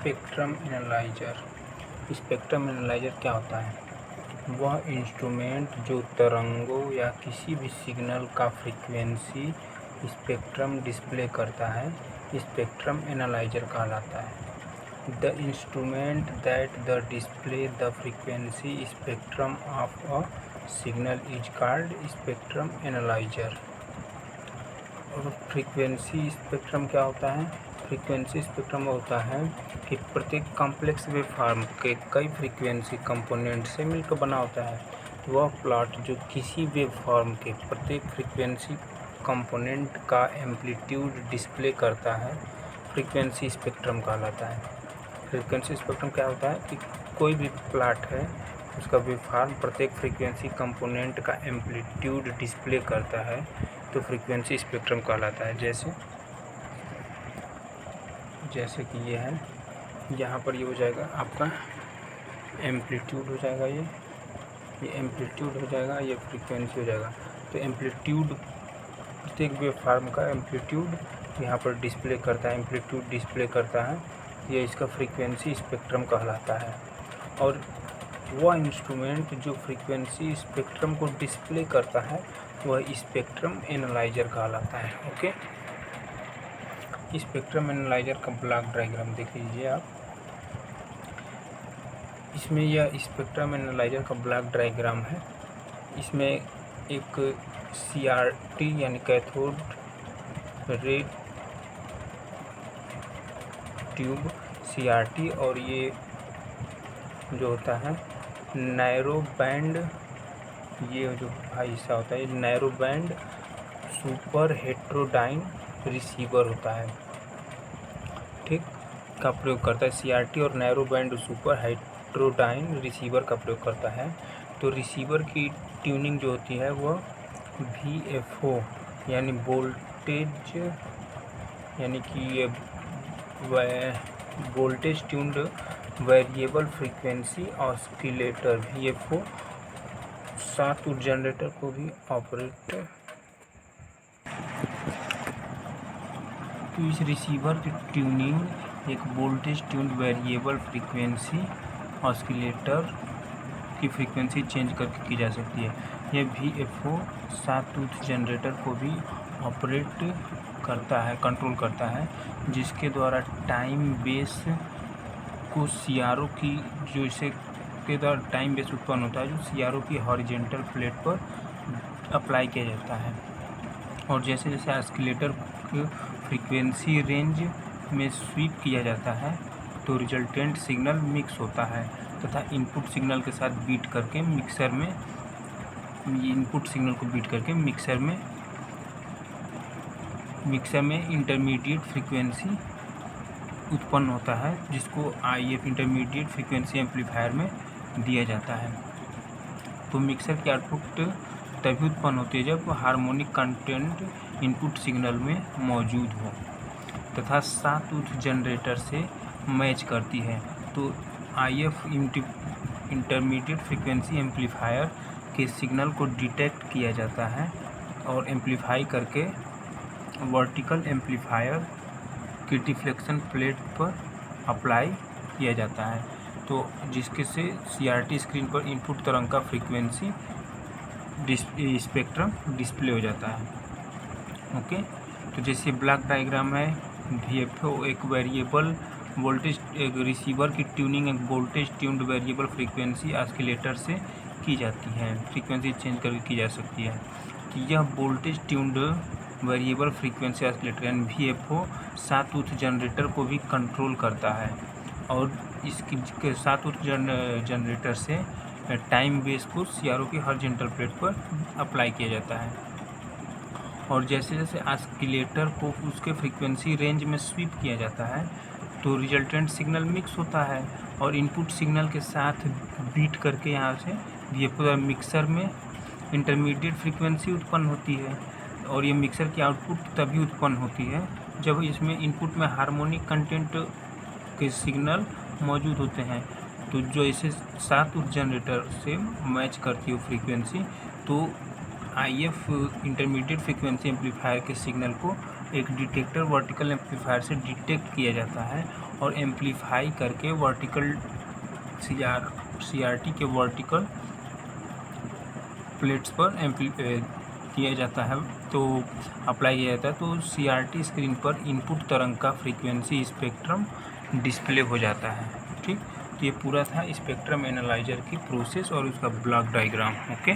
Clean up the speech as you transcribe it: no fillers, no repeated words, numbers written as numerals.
Spectrum analyser. Spectrum analyser क्या होता है? वह इंस्ट्रूमेंट जो तरंगों या किसी भी सिग्नल का फ्रीक्वेंसी स्पेक्ट्रम डिस्प्ले करता है, स्पेक्ट्रम एनालाइजर कहलाता है। The instrument that the display the frequency spectrum of a signal is called spectrum analyser. और फ्रीक्वेंसी स्पेक्ट्रम क्या होता है? फ्रीक्वेंसी स्पेक्ट्रम होता है कि प्रत्येक कॉम्प्लेक्स वेवफॉर्म के कई फ्रीक्वेंसी कंपोनेंट से मिलकर बना होता है। वह प्लॉट जो किसी वेवफॉर्म के प्रत्येक फ्रीक्वेंसी कंपोनेंट का एम्पलीट्यूड डिस्प्ले करता है, फ्रीक्वेंसी स्पेक्ट्रम कहलाता है। फ्रीक्वेंसी स्पेक्ट्रम क्या होता है कि कोई भी प्लॉट है, उसका वेवफॉर्म प्रत्येक फ्रीक्वेंसी कंपोनेंट का एम्पलीट्यूड डिस्प्ले करता है, तो फ्रीक्वेंसी स्पेक्ट्रम कहलाता है। जैसे कि ये है, यहाँ पर ये हो जाएगा आपका एम्पलीट्यूड हो जाएगा, ये एम्पलीट्यूड हो जाएगा, ये फ्रीक्वेंसी हो जाएगा। तो एम्पलीट्यूड प्रत्येक वेवफॉर्म का एम्पलीट्यूड यहाँ पर डिस्प्ले करता है, एम्पलीट्यूड डिस्प्ले करता है, ये इसका फ्रीक्वेंसी स्पेक्ट्रम कहलाता है। और वह इंस्ट्रूमेंट जो फ्रीक्वेंसी स्पेक्ट्रम को डिस्प्ले करता है वह स्पेक्ट्रम एनालाइजर कहलाता है। ओके, स्पेक्ट्रम एनालाइजर का ब्लॉक डायग्राम देख लीजिए आप। इसमें यह स्पेक्ट्रम एनालाइजर का ब्लॉक डायग्राम है। इसमें एक CRT यानी कैथोड रे ट्यूब CRT, और ये जो होता है नैरो बैंड, ये जो हिस्सा होता है narrow band super heterodyne receiver होता है, ठीक, का प्रयोग करता है। CRT और narrow band super heterodyne receiver का प्रयोग करता है। तो रिसीवर की ट्यूनिंग जो होती है वह VFO यानी वोल्टेज, यानी कि ये voltage tuned variable frequency oscillator VFO साथ जनरेटर को भी ऑपरेट। तो इस रिसीवर की ट्यूनिंग एक voltage tuned variable frequency oscillator की फ्रीक्वेंसी चेंज करके की जा सकती है। यह VFO साथ जनरेटर को भी ऑपरेट करता है, कंट्रोल करता है, जिसके द्वारा टाइम बेस को CRO की, जो इसे के द्वारा टाइम बेस उत्पन्न होता है जो CRO की हॉरिजेंटल प्लेट पर अप्लाई किया जाता है। और जैसे जैसे ऑसिलेटर को फ्रीक्वेंसी रेंज में स्वीप किया जाता है तो रिजल्टेंट सिग्नल मिक्स होता है तथा इनपुट सिग्नल के साथ बीट करके मिक्सर में, इनपुट सिग्नल को बीट करके मिक्सर में इंटरमीडिएट फ्रीक्वेंसी उत्पन्न होता है, जिसको IF इंटरमीडिएट फ्रीक्वेंसी एम्पलीफायर में दिया जाता है। तो मिक्सर की आउटपुट तभी उत्पन्न होती है जब हार्मोनिक कंटेंट इनपुट सिग्नल में मौजूद हो तथा साथ जनरेटर से मैच करती है। तो IF इंटरमीडिएट फ्रीक्वेंसी एम्पलीफायर के सिग्नल को डिटेक्ट किया जाता है और एम्पलीफाई करके वर्टिकल एम्पलीफायर की डिफ्लेक्शन प्लेट पर अप्लाई किया जाता है, तो जिसके से CRT स्क्रीन पर इनपुट तरंग का फ्रीक्वेंसी स्पेक्ट्रम डिस्प्ले हो जाता है। ओके, तो जैसे ब्लॉक डायग्राम है, VFO एक वेरिएबल वोल्टेज, एक रिसीवर की ट्यूनिंग एक voltage tuned variable frequency oscillator से की जाती है, फ्रीक्वेंसी चेंज करके की जा सकती है। तो यह voltage tuned variable frequency oscillator यानी VFO साथ जनरेटर को भी कंट्रोल करता है और इसके साथ जनरेटर से टाइम बेस को CRO की हॉरिजॉन्टल प्लेट पर अप्लाई किया जाता है। और जैसे जैसे ऑसिलेटर को उसके फ्रीक्वेंसी रेंज में स्वीप किया जाता है तो रिजल्टेंट सिग्नल मिक्स होता है और इनपुट सिग्नल के साथ बीट करके यहाँ से VFO मिक्सर में इंटरमीडिएट फ्रीक्वेंसी उत्पन्न होती है। और ये मिक्सर की आउटपुट तभी उत्पन्न होती है जब इसमें इनपुट में हार्मोनिक कंटेंट के सिग्नल मौजूद होते हैं। तो जो इसे साथ जनरेटर से मैच करती है फ्रीक्वेंसी, तो IF इंटरमीडिएट फ्रीक्वेंसी एम्पलीफायर के सिग्नल को एक डिटेक्टर वर्टिकल एम्पलीफायर से डिटेक्ट किया जाता है और एम्पलीफाई करके वर्टिकल CRT के वर्टिकल प्लेट्स पर किया जाता है, तो अप्लाई किया जाता है। तो CRT स्क्रीन पर इनपुट तरंग का फ्रीक्वेंसी स्पेक्ट्रम डिस्प्ले हो जाता है। ठीक, तो ये पूरा था स्पेक्ट्रम एनालाइजर की प्रोसेस और उसका ब्लॉक डायग्राम। ओके।